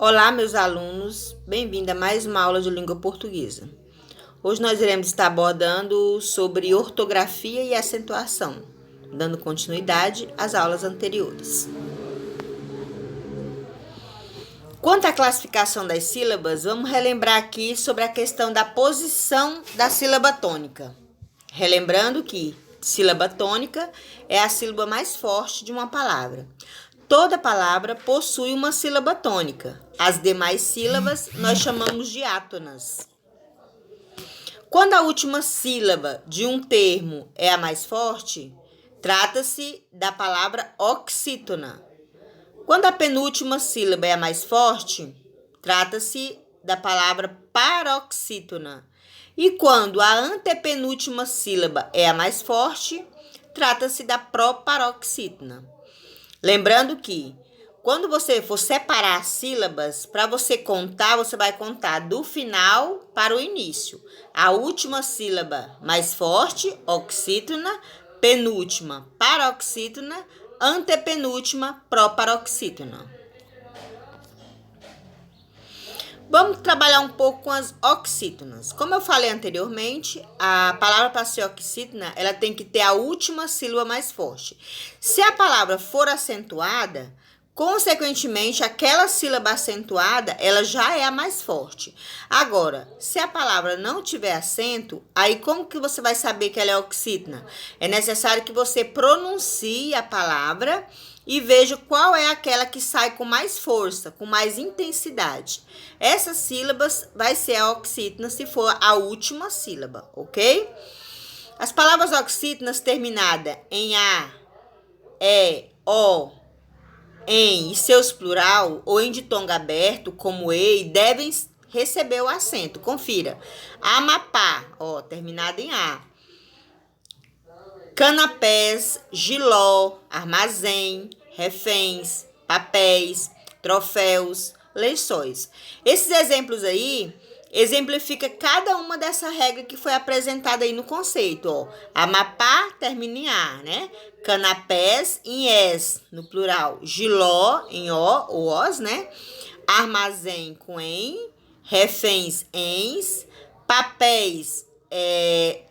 Olá, meus alunos, bem-vindo a mais uma aula de língua portuguesa. Hoje nós iremos estar abordando sobre ortografia e acentuação, dando continuidade às aulas anteriores. Quanto à classificação das sílabas, vamos relembrar aqui sobre a questão da posição da sílaba tônica. Relembrando que sílaba tônica é a sílaba mais forte de uma palavra. Toda palavra possui uma sílaba tônica. As demais sílabas nós chamamos de átonas. Quando a última sílaba de um termo é a mais forte, trata-se da palavra oxítona. Quando a penúltima sílaba é a mais forte, trata-se da palavra paroxítona. E quando a antepenúltima sílaba é a mais forte, trata-se da proparoxítona. Lembrando que, quando você for separar as sílabas, para você contar, você vai contar do final para o início. A última sílaba mais forte, oxítona, penúltima, paroxítona, antepenúltima, proparoxítona. Vamos trabalhar um pouco com as oxítonas. Como eu falei anteriormente, a palavra para ser oxítona, ela tem que ter a última sílaba mais forte. Se a palavra for acentuada, consequentemente, aquela sílaba acentuada, ela já é a mais forte. Agora, se a palavra não tiver acento, aí como que você vai saber que ela é oxítona? É necessário que você pronuncie a palavra e veja qual é aquela que sai com mais força, com mais intensidade. Essas sílabas vai ser a oxítona se for a última sílaba, ok? As palavras oxítonas terminadas em A, E, O, em e seus plural ou em ditongo aberto, como ei, devem receber o acento. Confira. Amapá, terminado em A. Canapés, giló, armazém, reféns, papéis, troféus, lençóis. Esses exemplos aí exemplifica cada uma dessa regra que foi apresentada aí no conceito. Amapá termina em A, né? Canapés em es, no plural. Giló em O, ou os, né? Armazém com em. Reféns ens. Papéis,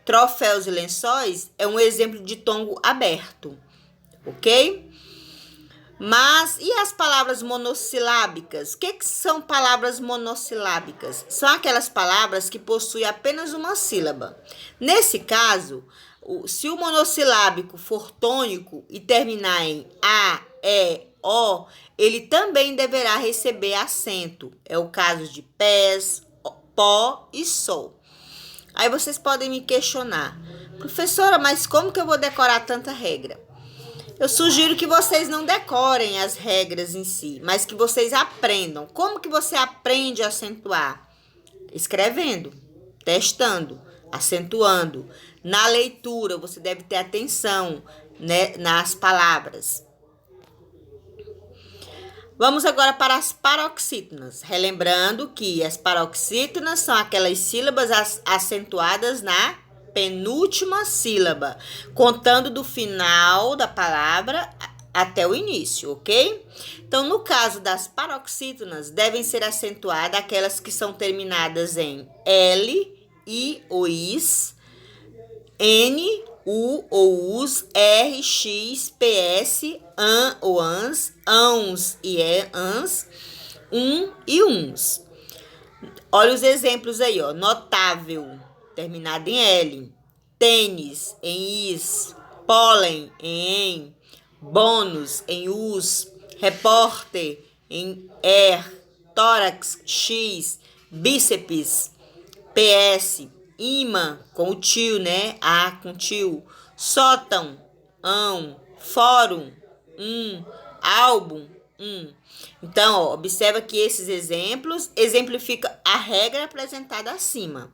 troféus e lençóis é um exemplo de ditongo aberto, ok? Mas, e as palavras monossilábicas? O que são palavras monossilábicas? São aquelas palavras que possuem apenas uma sílaba. Nesse caso, se o monossilábico for tônico e terminar em A, E, O, ele também deverá receber acento. É o caso de pés, pó e sol. Aí vocês podem me questionar, professora, mas como que eu vou decorar tanta regra? Eu sugiro que vocês não decorem as regras em si, mas que vocês aprendam. Como que você aprende a acentuar? Escrevendo, testando, acentuando. Na leitura, você deve ter atenção, né, nas palavras. Vamos agora para as paroxítonas. Relembrando que as paroxítonas são aquelas sílabas acentuadas na penúltima sílaba, contando do final da palavra até o início, ok? Então, no caso das paroxítonas, devem ser acentuadas aquelas que são terminadas em L, I ou IS, N, U ou US, R, X, PS, AN ou ANS, ANS e ANS, e UNS. Olha os exemplos aí, notável, terminado em L, tênis em IS, pólen em bônus em US, repórter em ER, tórax, X, bíceps, PS, imã com o tio, né? A com tio, sótão, fórum, álbum, Então, observa que esses exemplos exemplificam a regra apresentada acima.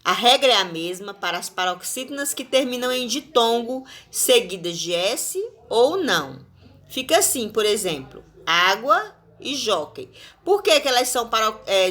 A regra é a mesma para as paroxítonas que terminam em ditongo, seguidas de S ou não. Fica assim, por exemplo, água e jockey. Por que elas são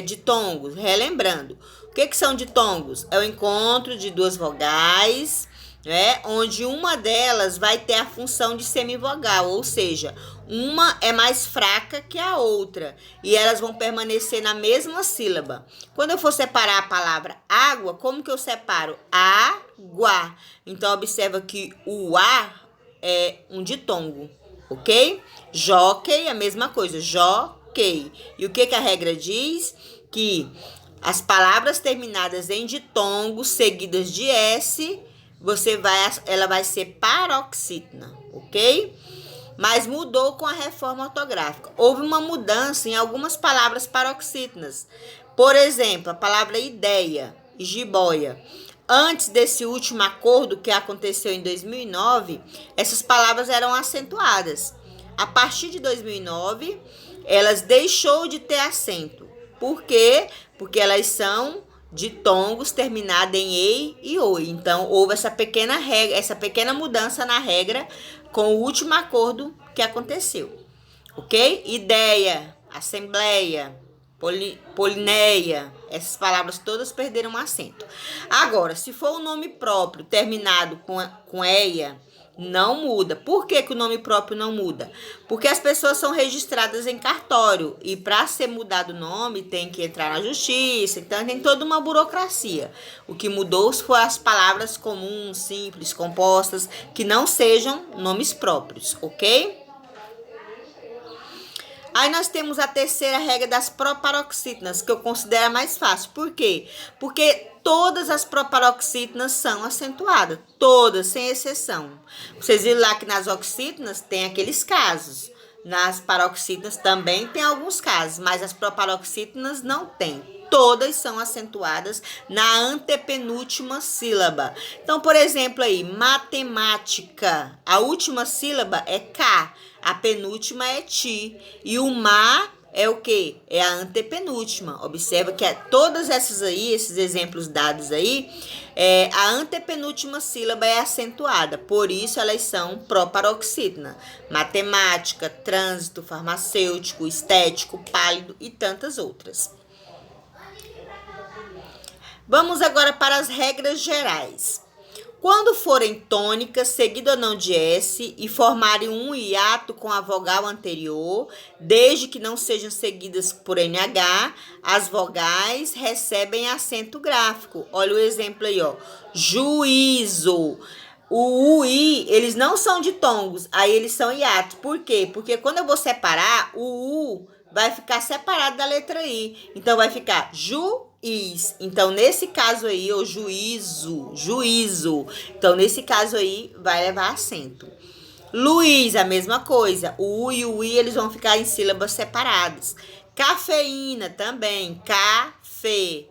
ditongos? Relembrando. O que são ditongos? É o encontro de duas vogais, né, onde uma delas vai ter a função de semivogal, ou seja, uma é mais fraca que a outra e elas vão permanecer na mesma sílaba. Quando eu for separar a palavra água, como que eu separo? Água. Então, observa que o A é um ditongo, ok? Jockey, a mesma coisa, jockey. E o que a regra diz? Que as palavras terminadas em ditongo, seguidas de S, ela vai ser paroxítona, ok? Mas mudou com a reforma ortográfica. Houve uma mudança em algumas palavras paroxítonas. Por exemplo, a palavra ideia e jiboia. Antes desse último acordo que aconteceu em 2009, essas palavras eram acentuadas. A partir de 2009, elas deixou de ter acento. Por quê? Porque elas são ditongos terminados em ei e oi. Então, houve essa pequena mudança na regra com o último acordo que aconteceu, ok? Ideia, assembleia, polineia, essas palavras todas perderam acento. Agora, se for um nome próprio terminado com eia, não muda. Por que o nome próprio não muda? Porque as pessoas são registradas em cartório e para ser mudado o nome tem que entrar na justiça, então tem toda uma burocracia. O que mudou foram as palavras comuns, simples, compostas, que não sejam nomes próprios, ok? Aí nós temos a terceira regra das proparoxítonas, que eu considero a mais fácil. Por quê? Porque todas as proparoxítonas são acentuadas. Todas, sem exceção. Vocês viram lá que nas oxítonas tem aqueles casos. Nas paroxítonas também tem alguns casos, mas as proparoxítonas não tem. Todas são acentuadas na antepenúltima sílaba. Então, por exemplo, aí, matemática. A última sílaba é K. A penúltima é ti. E o ma é o quê? É a antepenúltima. Observa que todas essas aí, esses exemplos dados aí, a antepenúltima sílaba é acentuada. Por isso, elas são proparoxítona. Matemática, trânsito, farmacêutico, estético, pálido e tantas outras. Vamos agora para as regras gerais. Quando forem tônicas, seguido ou não de S, e formarem um hiato com a vogal anterior, desde que não sejam seguidas por NH, as vogais recebem acento gráfico. Olha o exemplo aí, ó. Juízo. O UI, eles não são ditongos, aí eles são hiatos. Por quê? Porque quando eu vou separar, o U vai ficar separado da letra I. Então, vai ficar juiz. Então, nesse caso aí, o juízo. Então, nesse caso aí, vai levar acento. Luiz, a mesma coisa. O U e o I, eles vão ficar em sílabas separadas. Cafeína também. Cafeína.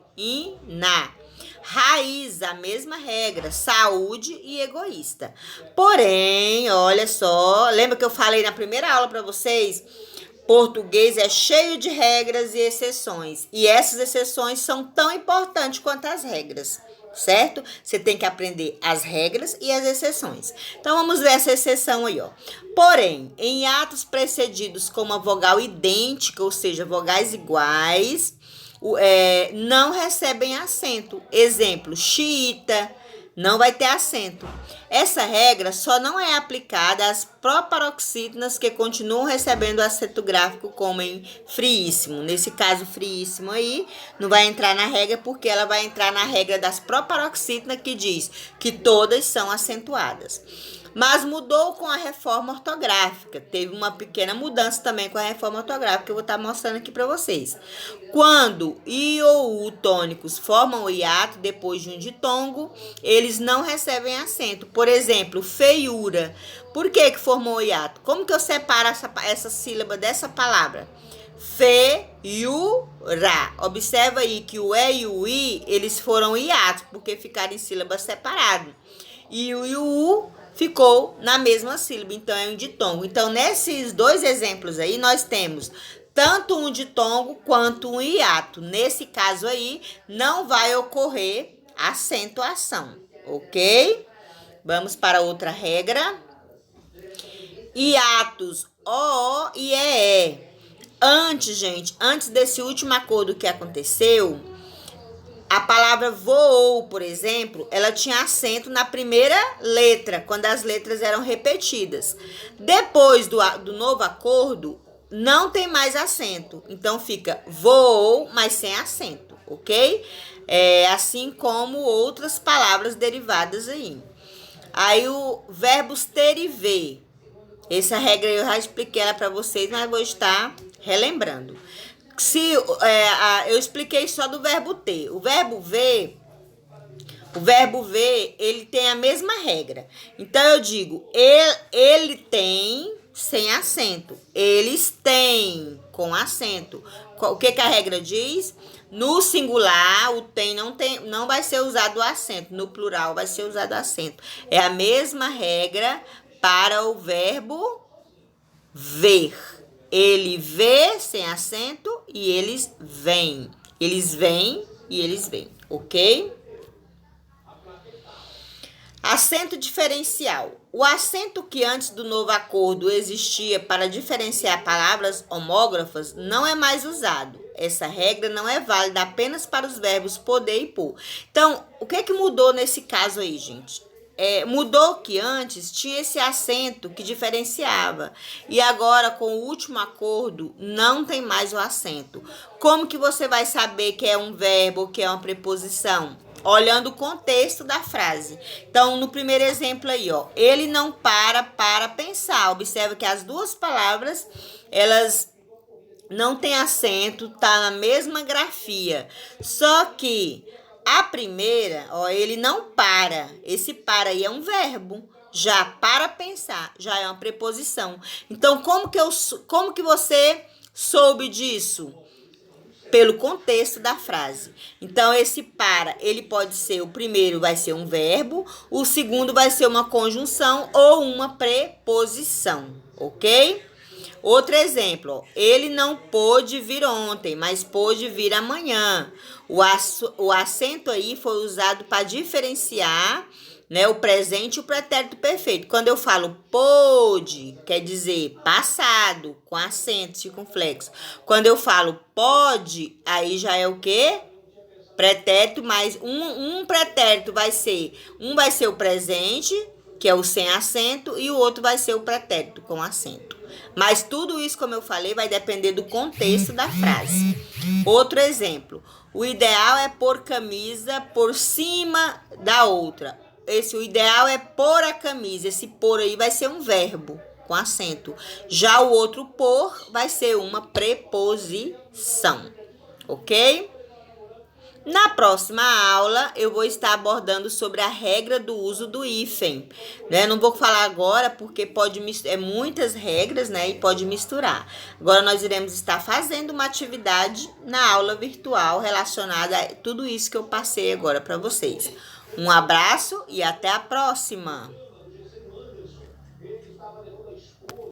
Raiz, a mesma regra. Saúde e egoísta. Porém, olha só. Lembra que eu falei na primeira aula para vocês? Português é cheio de regras e exceções. E essas exceções são tão importantes quanto as regras, certo? Você tem que aprender as regras e as exceções. Então, vamos ver essa exceção aí, ó. Porém, em atos precedidos com uma vogal idêntica, ou seja, vogais iguais, não recebem acento. Exemplo, xiita, não vai ter acento. Essa regra só não é aplicada às proparoxítonas que continuam recebendo acento gráfico como em friíssimo. Nesse caso, friíssimo aí, não vai entrar na regra porque ela vai entrar na regra das proparoxítonas que diz que todas são acentuadas. Mas mudou com a reforma ortográfica. Teve uma pequena mudança também com a reforma ortográfica que eu vou estar mostrando aqui para vocês. Quando I ou U tônicos formam o hiato depois de um ditongo, eles não recebem acento. Por exemplo, feiura. Por que formou o hiato? Como que eu separo essa sílaba dessa palavra? Feiura. Observa aí que o E e o I, eles foram hiatos, porque ficaram em sílabas separadas. E o U ficou na mesma sílaba, então é um ditongo. Então, nesses dois exemplos aí, nós temos tanto um ditongo quanto um hiato. Nesse caso aí, não vai ocorrer acentuação, ok? Vamos para outra regra. Hiatos O e EE. Antes desse último acordo que aconteceu, A palavra voou, por exemplo, ela tinha acento na primeira letra, quando as letras eram repetidas. Depois do novo acordo, não tem mais acento. Então, fica voou, mas sem acento, ok? Assim como outras palavras derivadas aí. Aí, o verbos ter e ver. Essa regra eu já expliquei ela para vocês, mas vou estar relembrando. Eu expliquei só do verbo ter. O verbo ver, ele tem a mesma regra. Então, eu digo, ele tem sem acento. Eles têm com acento. O que a regra diz? No singular, o tem não vai ser usado o acento. No plural, vai ser usado o acento. É a mesma regra para o verbo ver. Ele vê sem acento e eles vêm. Eles vêm e eles vêm, ok? Acento diferencial. O acento que antes do novo acordo existia para diferenciar palavras homógrafas não é mais usado. Essa regra não é válida apenas para os verbos poder e por. Então, o que é que mudou nesse caso aí, gente? Mudou que antes tinha esse acento que diferenciava. E agora, com o último acordo, não tem mais o acento. Como que você vai saber que é um verbo ou que é uma preposição? Olhando o contexto da frase. Então, no primeiro exemplo aí, ó, ele não para pensar. Observa que as duas palavras, elas não têm acento, tá na mesma grafia. Só que a primeira, ó, ele não para. Esse para aí é um verbo. Já para pensar, já é uma preposição. Então, como que você soube disso? Pelo contexto da frase. Então, esse para, ele pode ser, o primeiro vai ser um verbo, o segundo vai ser uma conjunção ou uma preposição, ok? Outro exemplo, ó, ele não pôde vir ontem, mas pôde vir amanhã. O acento aí foi usado para diferenciar, né, o presente e o pretérito perfeito. Quando eu falo pôde, quer dizer passado, com acento circunflexo. Quando eu falo pode, aí já é o quê? Pretérito, mas um pretérito vai ser o presente, que é o sem acento, e o outro vai ser o pretérito com acento. Mas tudo isso, como eu falei, vai depender do contexto da frase. Outro exemplo. O ideal é pôr camisa por cima da outra. O ideal é pôr a camisa. Esse pôr aí vai ser um verbo com acento. Já o outro pôr vai ser uma preposição. Ok? Na próxima aula, eu vou estar abordando sobre a regra do uso do hífen, né? Não vou falar agora porque muitas regras, né? E pode misturar. Agora, nós iremos estar fazendo uma atividade na aula virtual relacionada a tudo isso que eu passei agora para vocês. Um abraço e até a próxima!